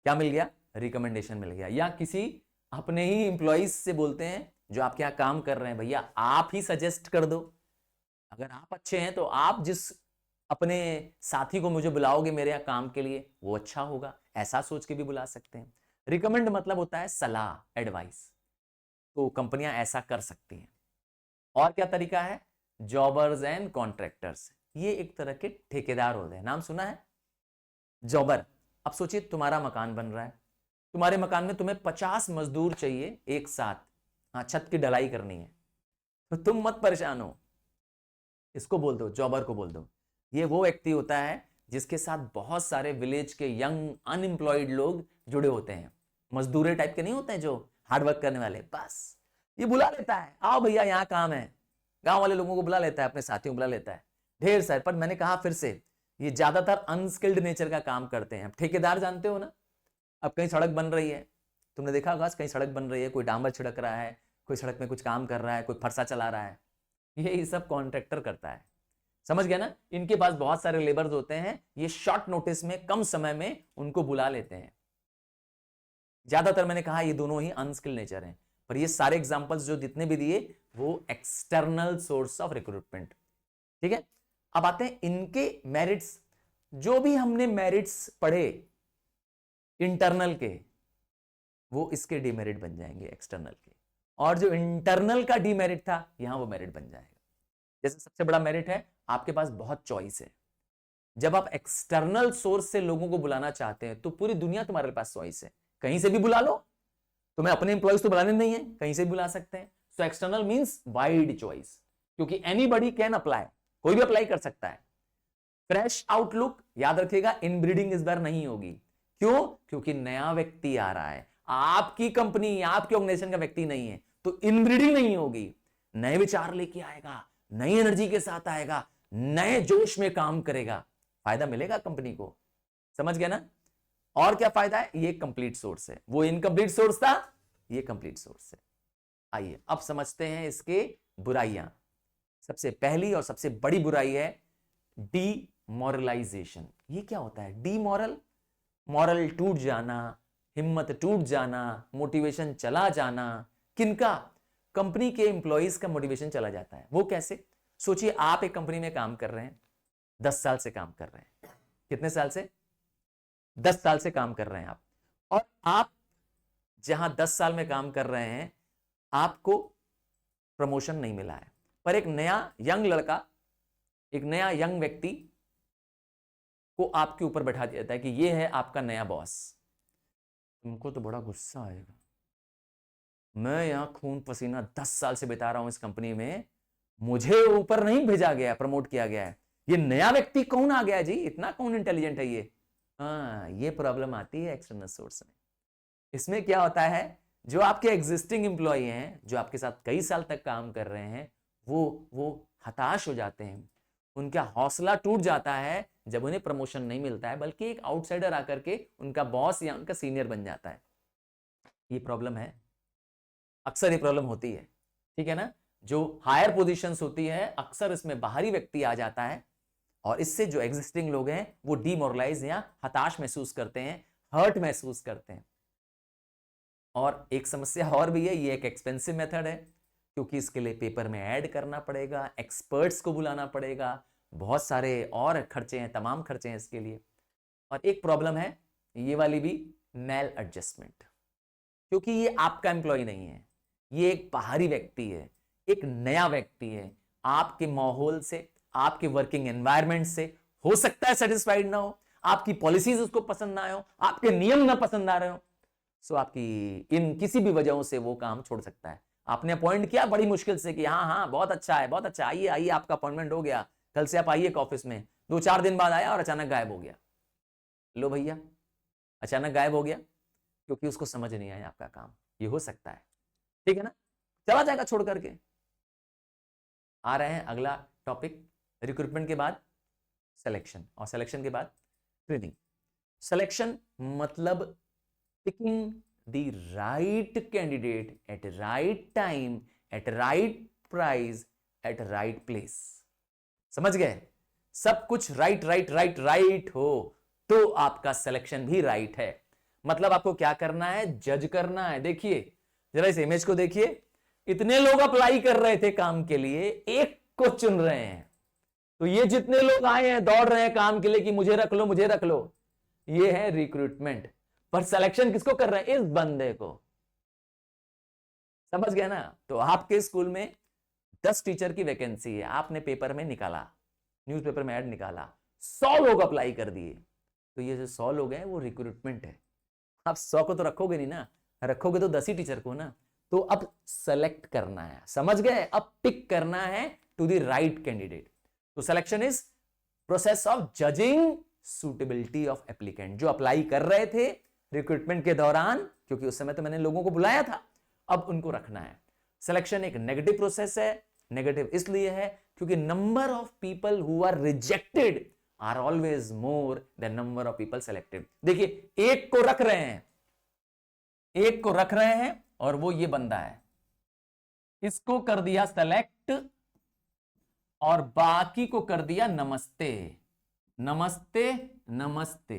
क्या मिल गया? रिकमेंडेशन मिल गया। या किसी अपने ही इंप्लॉइज से बोलते हैं जो आपके यहाँ काम कर रहे हैं, भैया आप ही सजेस्ट कर दो, अगर आप अच्छे हैं तो आप जिस अपने साथी को मुझे बुलाओगे मेरे यहाँ काम के लिए वो अच्छा होगा, ऐसा सोच के भी बुला सकते हैं। रिकमेंड मतलब होता है सलाह, एडवाइस। तो कंपनियां ऐसा कर सकती हैं। और क्या तरीका है? जॉबर्स एंड कॉन्ट्रैक्टर्स, ये एक तरह के ठेकेदार होते हैं, नाम सुना है? जॉबर। अब सोचिए तुम्हारा मकान बन रहा है, तुम्हारे मकान में तुम्हें 50 मजदूर चाहिए एक साथ, हाँ छत की ढलाई करनी है, तो तुम मत परेशान हो, इसको बोल दो, जॉबर को बोल दो। ये वो व्यक्ति होता है जिसके साथ बहुत सारे विलेज के यंग अनएम्प्लॉयड लोग जुड़े होते हैं, मजदूरे टाइप के नहीं होते हैं जो हार्ड वर्क करने वाले, बस ये बुला लेता है, आओ भैया यहाँ काम है, गांव वाले लोगों को बुला लेता है, अपने साथियों को बुला लेता है, ढेर सारे। पर मैंने कहा फिर से, ये ज्यादातर अनस्किल्ड नेचर का काम करते हैं। ठेकेदार जानते हो ना, अब कहीं सड़क बन रही है, तुमने देखा होगा कहीं सड़क बन रही है, कोई डामर छिड़क रहा है, कोई सड़क में कुछ काम कर रहा है, कोई फरसा चला रहा है, ये सब कॉन्ट्रैक्टर करता है। समझ गया ना? इनके पास बहुत सारे लेबर्स होते हैं, ये शॉर्ट नोटिस में कम समय में उनको बुला लेते हैं। ज्यादातर मैंने कहा ये दोनों ही अनस्किल्ड नेचर हैं, पर ये सारे एग्जांपल्स जो जितने भी दिए वो एक्सटर्नल सोर्स ऑफ रिक्रूटमेंट। ठीक है, अब आते हैं इनके मेरिट्स। जो भी हमने मेरिट्स पढ़े इंटरनल के, वो इसके डिमेरिट बन जाएंगे एक्सटर्नल के, और जो इंटरनल का डिमेरिट था यहां वो मेरिट बन जाएगा। जैसे सबसे बड़ा मेरिट है आपके पास बहुत चॉइस है। जब आप एक्सटर्नल सोर्स से लोगों को बुलाना चाहते हैं तो पूरी दुनिया तुम्हारे पास चॉइस है, कहीं से भी बुला लो, तुम्हें अपने इंप्लॉइज तो बुलाने नहीं है, कहीं से भी बुला सकते हैं। So external means wide choice, क्योंकि एनीबॉडी कैन अप्लाई, कोई भी अप्लाई कर सकता है। फ्रेश आउटलुक, याद रखिएगा इनब्रीडिंग इस बार नहीं होगी। क्यों? क्योंकि नया व्यक्ति आ रहा है, आपकी कंपनी आपके ऑर्गेनाइजेशन का व्यक्ति नहीं है, तो इनब्रीडिंग नहीं होगी। नए विचार लेके आएगा, नई एनर्जी के साथ आएगा, नए जोश में काम करेगा, फायदा मिलेगा कंपनी को। समझ गया ना? और क्या फायदा है? ये कंप्लीट सोर्स है, वो इनकम्प्लीट सोर्स था, ये कंप्लीट सोर्स है। आइए अब समझते हैं इसके बुराइयां। सबसे पहली और सबसे बड़ी बुराई है डीमोरलाइजेशन। ये क्या होता है डीमोरल? मॉरल टूट जाना, हिम्मत टूट जाना, मोटिवेशन चला जाना। किनका? कंपनी के एम्प्लॉइज का मोटिवेशन चला जाता है। वो कैसे? सोचिए आप एक कंपनी में काम कर रहे हैं, 10 साल से काम कर रहे हैं। कितने साल से? 10 साल से काम कर रहे हैं आप, और आप जहां 10 साल में काम कर रहे हैं आपको प्रमोशन नहीं मिला है, पर एक नया यंग लड़का, एक नया यंग व्यक्ति को आपके ऊपर बैठा दिया जाता है कि ये है आपका नया बॉस। तुमको तो बड़ा गुस्सा आएगा, मैं यहां खून पसीना 10 साल से बिता रहा हूं इस कंपनी में, मुझे ऊपर नहीं भेजा गया, प्रमोट किया गया है, ये नया व्यक्ति कौन आ गया जी, इतना कौन इंटेलिजेंट है ये। हाँ, ये प्रॉब्लम आती है एक्सटर्नल सोर्स में। इसमें क्या होता है, जो आपके एग्जिस्टिंग एम्प्लॉय हैं, जो आपके साथ कई साल तक काम कर रहे हैं, वो हताश हो जाते हैं, उनका हौसला टूट जाता है जब उन्हें प्रमोशन नहीं मिलता है, बल्कि एक आउटसाइडर आकर के उनका बॉस या उनका सीनियर बन जाता है। ये प्रॉब्लम है, अक्सर ये प्रॉब्लम होती है। ठीक है ना? जो हायर पोजीशंस होती है अक्सर इसमें बाहरी व्यक्ति आ जाता है, और इससे जो एग्जिस्टिंग लोग हैं वो डीमोरलाइज या हताश महसूस करते हैं, हर्ट महसूस करते हैं। और एक समस्या और भी है, ये एक एक्सपेंसिव मेथड है, क्योंकि इसके लिए पेपर में ऐड करना पड़ेगा, एक्सपर्ट्स को बुलाना पड़ेगा, बहुत सारे और खर्चे हैं, तमाम खर्चे हैं इसके लिए। और एक प्रॉब्लम है ये वाली भी, मेल एडजस्टमेंट, क्योंकि ये आपका एम्प्लॉय नहीं है, ये एक बाहरी व्यक्ति है, एक नया व्यक्ति है, आपके माहौल से, आपके वर्किंग एनवायरनमेंट से हो सकता है सेटिस्फाइड ना हो, आपकी पॉलिसीज उसको पसंद ना आए, आपके नियम ना पसंद आ रहे हो, सो आपकी इन किसी भी वजहों से वो काम छोड़ सकता है। आपने अपॉइंट किया बड़ी मुश्किल से कि हाँ हाँ बहुत अच्छा है, बहुत अच्छा, आइए आइए, आपका अपॉइंटमेंट हो गया, कल से आप आइए ऑफिस में। 2-4 दिन बाद आया और अचानक गायब हो गया। लो भैया, अचानक गायब हो गया क्योंकि उसको समझ नहीं आया आपका काम, ये हो सकता है। ठीक है ना? चला जाएगा छोड़ करके। आ रहे हैं अगला टॉपिक, रिक्रूटमेंट के बाद सिलेक्शन, और सिलेक्शन के बाद ट्रेनिंग। सिलेक्शन मतलब picking the right candidate at right time at right price at right place. समझ गए? सब कुछ राइट राइट राइट राइट हो तो आपका सिलेक्शन भी राइट है। मतलब आपको क्या करना है? जज करना है। देखिए जरा इस इमेज को देखिए, इतने लोग अप्लाई कर रहे थे काम के लिए, एक को चुन रहे हैं। तो ये जितने लोग आए हैं दौड़ रहे हैं काम के लिए कि मुझे रख लो मुझे रख लो, ये है रिक्रूटमेंट। पर सिलेक्शन किसको कर रहे हैं? इस बंदे को। समझ गया ना? तो आपके स्कूल में 10 टीचर की वैकेंसी है, आपने पेपर में निकाला, न्यूज़पेपर में ऐड निकाला, 100 लोग अप्लाई कर दिए, तो ये जो 100 लोग हैं वो रिक्रूटमेंट है। आप 100 को तो रखोगे नहीं ना, रखोगे तो 10 ही टीचर को ना। तो अब सेलेक्ट करना है, समझ गए? अब पिक करना है टू द राइट कैंडिडेट। तो selection is process of judging suitability of applicant. जो अप्लाई कर रहे थे रिक्रूटमेंट के दौरान, क्योंकि उस समय तो मैंने लोगों को बुलाया था, अब उनको रखना है। सिलेक्शन एक नेगेटिव प्रोसेस है। नेगेटिव इसलिए है क्योंकि number of people who are rejected are always more than number of people selected. देखिए एक को रख रहे हैं, एक को रख रहे हैं और वो ये बंदा है, इसको कर दिया सेलेक्ट और बाकी को कर दिया नमस्ते नमस्ते नमस्ते।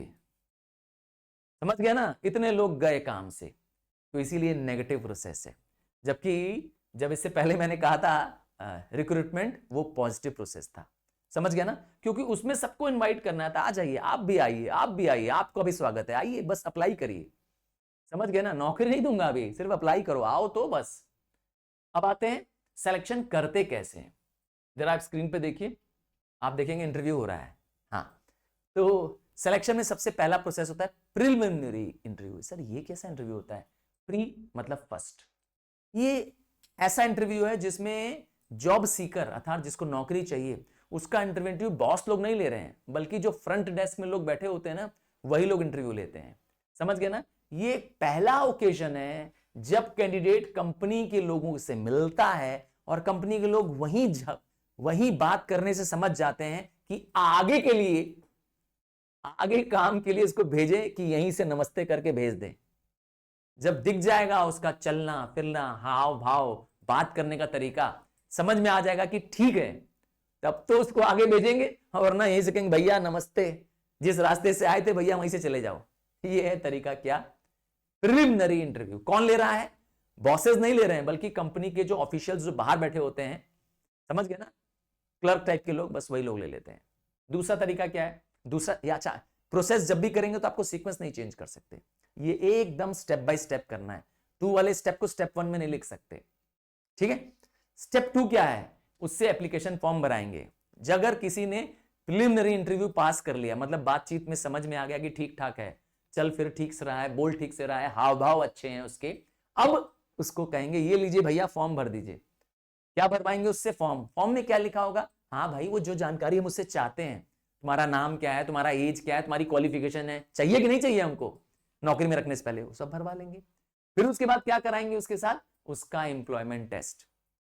समझ गया ना? इतने लोग गए काम से, तो इसीलिए नेगेटिव प्रोसेस है। जबकि जब इससे पहले मैंने कहा था रिक्रूटमेंट, वो पॉजिटिव प्रोसेस था। समझ गया ना? क्योंकि उसमें सबको इनवाइट करना था, आ जाइए, आप भी आइए, आप भी आइए, आपका भी स्वागत है, आइए बस अप्लाई करिए। समझ गए ना? नौकरी नहीं दूंगा अभी, सिर्फ अप्लाई करो, आओ तो बस। अब आते हैं सिलेक्शन करते कैसे हैं। जरा आप स्क्रीन पे देखिए, आप देखेंगे इंटरव्यू हो रहा है। हाँ, तो सिलेक्शन में सबसे पहला प्रोसेस होता है प्रिलिमिनरी इंटरव्यू। सर ये कैसा इंटरव्यू होता है? प्री मतलब फर्स्ट। ये ऐसा इंटरव्यू है जिसमें जॉब सीकर अर्थात जिसको नौकरी चाहिए उसका इंटरव्यू बॉस लोग नहीं ले रहे हैं, बल्कि जो फ्रंट डेस्क में लोग बैठे होते हैं ना, वही लोग इंटरव्यू लेते हैं। समझ गए ना? ये पहला ओकेजन है जब कैंडिडेट कंपनी के लोगों से मिलता है और कंपनी के लोग वही बात करने से समझ जाते हैं कि आगे के लिए, आगे काम के लिए इसको भेजे कि यहीं से नमस्ते करके भेज दें। जब दिख जाएगा उसका चलना फिरना, हाव भाव, बात करने का तरीका समझ में आ जाएगा कि ठीक है, तब तो उसको आगे भेजेंगे, और ना यहीं से कहेंगे भैया नमस्ते, जिस रास्ते से आए थे भैया वहीं से चले जाओ। ये है तरीका क्या? Preliminary interview. कौन ले रहा है? बॉसेस नहीं ले रहे हैं, बल्कि कंपनी के जो ऑफिशियल्स जो बाहर बैठे होते हैं, समझ गए ना, क्लर्क टाइप के लोग, बस वही लोग ले लेते हैं। दूसरा तरीका क्या है? दूसरा या अच्छा, प्रोसेस जब भी करेंगे तो आपको सीक्वेंस नहीं चेंज कर सकते, ये एकदम स्टेप बाय स्टेप करना है। 2 वाले स्टेप को स्टेप 1 में नहीं लिख सकते, ठीक है? स्टेप 2 क्या है? उससे एप्लीकेशन फॉर्म भराएंगे। अगर किसी ने प्रिलिमिनरी इंटरव्यू पास कर लिया, मतलब बातचीत में समझ में आ गया कि ठीक ठाक है, चल फिर ठीक से रहा है, बोल ठीक से रहा है, हाव भाव अच्छे हैं उसके, अब उसको कहेंगे ये लीजिए भैया फॉर्म भर दीजिए। क्या भरवाएंगे उससे? फॉर्म में क्या लिखा होगा? हाँ भाई, वो जो जानकारी हम उससे चाहते हैं, तुम्हारा नाम क्या है, तुम्हारा एज क्या है, तुम्हारी क्वालिफिकेशन है, चाहिए कि नहीं चाहिए हमको नौकरी में रखने से पहले, वो सब भरवा लेंगे। फिर उसके बाद क्या कराएंगे उसके साथ? उसका एम्प्लॉयमेंट टेस्ट।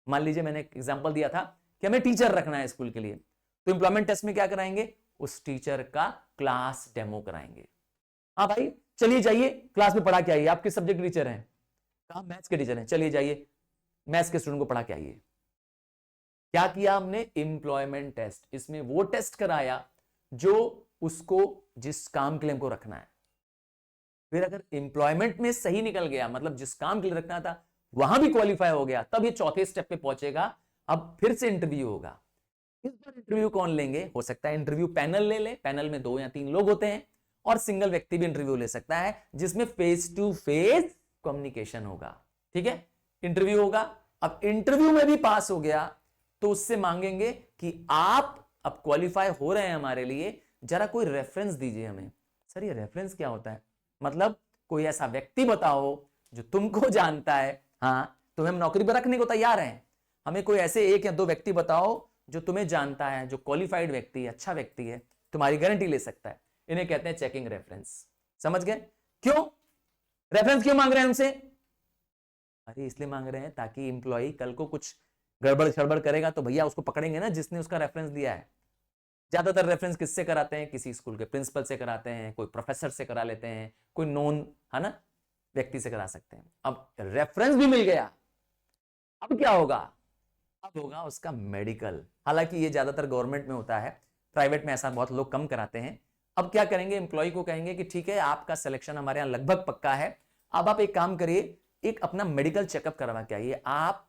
मान लीजिए मैंने एग्जांपल दिया था कि हमें टीचर रखना है स्कूल के लिए, तो एम्प्लॉयमेंट टेस्ट में क्या कराएंगे? उस टीचर का क्लास डेमो कराएंगे। हाँ भाई चलिए जाइए क्लास में पढ़ा के आइए, आप किस सब्जेक्ट टीचर हैं? कहा मैथ्स के टीचर हैं, चलिए जाइए मैथ्स के स्टूडेंट को पढ़ा के आइए। क्या किया हमने? Employment test. इसमें वो टेस्ट कराया जो उसको जिस काम के लिए हमको रखना है। फिर अगर एम्प्लॉयमेंट में सही निकल गया, मतलब जिस काम के लिए रखना था वहां भी क्वालिफाई हो गया, तब ये चौथे स्टेप पे पहुंचेगा। अब फिर से इंटरव्यू होगा। इस बार इंटरव्यू कौन लेंगे? हो सकता है इंटरव्यू पैनल ले, पैनल में 2 या 3 लोग होते हैं, और सिंगल व्यक्ति भी इंटरव्यू ले सकता है, जिसमें फेस टू फेस कम्युनिकेशन होगा। ठीक है, इंटरव्यू होगा। अब इंटरव्यू में भी पास हो गया तो उससे मांगेंगे कि आप अब क्वालिफाई हो रहे हैं हमारे लिए, जरा कोई रेफरेंस दीजिए हमें। सर ये रेफरेंस क्या होता है? मतलब कोई ऐसा व्यक्ति बताओ जो तुमको जानता है, हाँ तुम्हें हम नौकरी पर रखने को तैयार हैं, हमें कोई ऐसे 1 या 2 व्यक्ति बताओ जो तुम्हें जानता है, जो क्वालिफाइड व्यक्ति है, अच्छा व्यक्ति है, तुम्हारी गारंटी ले सकता है। इन्हें कहते हैं चेकिंग रेफरेंस। समझ गए? क्यों रेफरेंस क्यों मांग रहे हैं उनसे? अरे इसलिए मांग रहे हैं ताकि इंप्लॉई कल को कुछ गड़बड़ शड़बड़ करेगा तो भैया उसको पकड़ेंगे ना, जिसने उसका रेफरेंस दिया है। ज्यादातर रेफरेंस किससे कराते हैं? किसी स्कूल के प्रिंसिपल से कराते हैं, कोई प्रोफेसर से करा लेते हैं, कोई नोन है ना व्यक्ति से करा सकते हैं। अब रेफरेंस भी मिल गया, अब क्या होगा? अब होगा उसका मेडिकल। हालांकि ये ज्यादातर गवर्नमेंट में होता है, प्राइवेट में ऐसा बहुत लोग कम कराते हैं। अब क्या करेंगे, एम्प्लॉय को कहेंगे कि ठीक है आपका सिलेक्शन हमारे यहाँ लगभग पक्का है, अब आप एक काम करिए, एक अपना मेडिकल चेकअप करवा के आइए। आप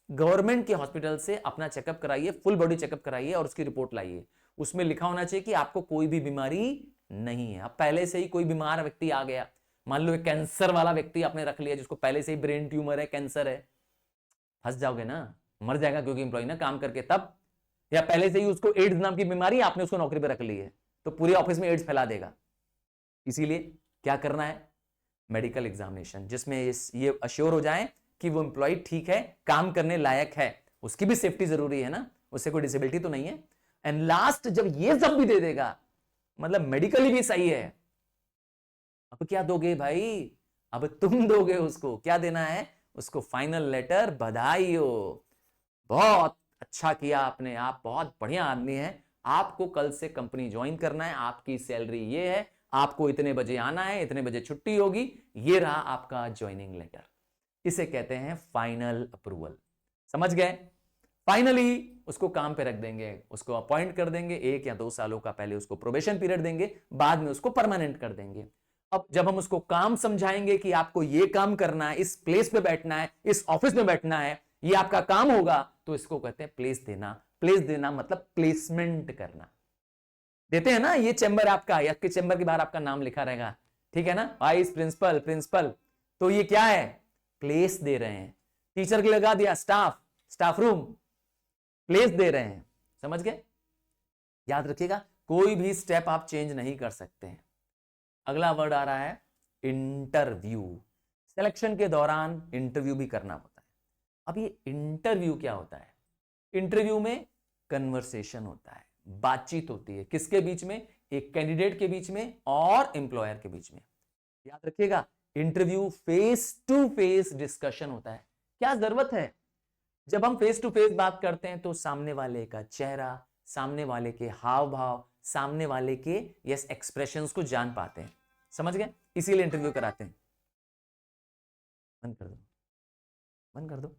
गवर्नमेंट के हॉस्पिटल से अपना चेकअप कराइए, फुल बॉडी चेकअप कराइए और उसकी रिपोर्ट लाइए। उसमें लिखा होना चाहिए कि आपको कोई भी बीमारी नहीं है। अब पहले से ही कोई बीमार व्यक्ति आ गया, मान लो एक कैंसर वाला व्यक्ति आपने रख लिया जिसको पहले से ही ब्रेन ट्यूमर है, कैंसर है, फंस जाओगे ना, मर जाएगा क्योंकि एम्प्लॉय ना काम करके तब। या पहले से ही उसको एड्स नाम की बीमारी, आपने उसको नौकरी पर रख ली है तो पूरे ऑफिस में एड्स फैला देगा। इसीलिए क्या करना है, मेडिकल एग्जामिनेशन, जिसमें ये अश्योर हो जाए कि वो एम्प्लॉय ठीक है, काम करने लायक है, उसकी भी सेफ्टी जरूरी है ना, उससे कोई डिसेबिलिटी तो नहीं है। एंड लास्ट जब ये सब भी दे देगा, मतलब मेडिकली भी सही है, अब क्या दोगे भाई, अब तुम दोगे उसको, क्या देना है उसको, फाइनल लेटर, बधाई हो, बहुत अच्छा किया आपने, आप बहुत बढ़िया आदमी हैं, आपको कल से कंपनी ज्वाइन करना है, आपकी सैलरी ये है, आपको इतने बजे आना है, इतने बजे छुट्टी होगी, ये रहा आपका ज्वाइनिंग लेटर। इसे कहते हैं फाइनल अप्रूवल। समझ गए? फाइनली उसको काम पे रख देंगे, उसको अपॉइंट कर देंगे, 1 या 2 सालों का पहले उसको प्रोबेशन पीरियड देंगे, बाद में उसको परमानेंट कर देंगे। अब जब हम उसको काम समझाएंगे कि आपको ये काम करना है, इस प्लेस पे बैठना है, इस ऑफिस में बैठना है, ये आपका काम होगा, तो इसको कहते हैं प्लेस देना। प्लेस देना मतलब प्लेसमेंट करना। देते हैं ना, ये चैम्बर आपका, या आपके चैम्बर के बाहर आपका नाम लिखा रहेगा, ठीक है ना, वाइस प्रिंसिपल, प्रिंसिपल, तो ये क्या है, प्लेस दे रहे हैं। टीचर के लगा दिया staff, staff room, place they रहे हैं। समझ गए? याद रखिएगा, कोई भी स्टेप आप चेंज नहीं कर सकते हैं। अगला वर्ड आ रहा है इंटरव्यू। सिलेक्शन के दौरान इंटरव्यू भी करना होता है। अब ये इंटरव्यू क्या होता है, इंटरव्यू में कन्वर्सेशन होता है, बातचीत होती है, किसके बीच में, एक कैंडिडेट के बीच में और एम्प्लॉयर के बीच में। याद रखिएगा, interview face to face discussion होता है। क्या जरूरत है, जब हम फेस टू फेस बात करते हैं तो सामने वाले का चेहरा, सामने वाले के हाव भाव, सामने वाले के यस एक्सप्रेशंस को जान पाते हैं। समझ गए? इसीलिए इंटरव्यू कराते हैं। बंद कर दो, बंद कर दो।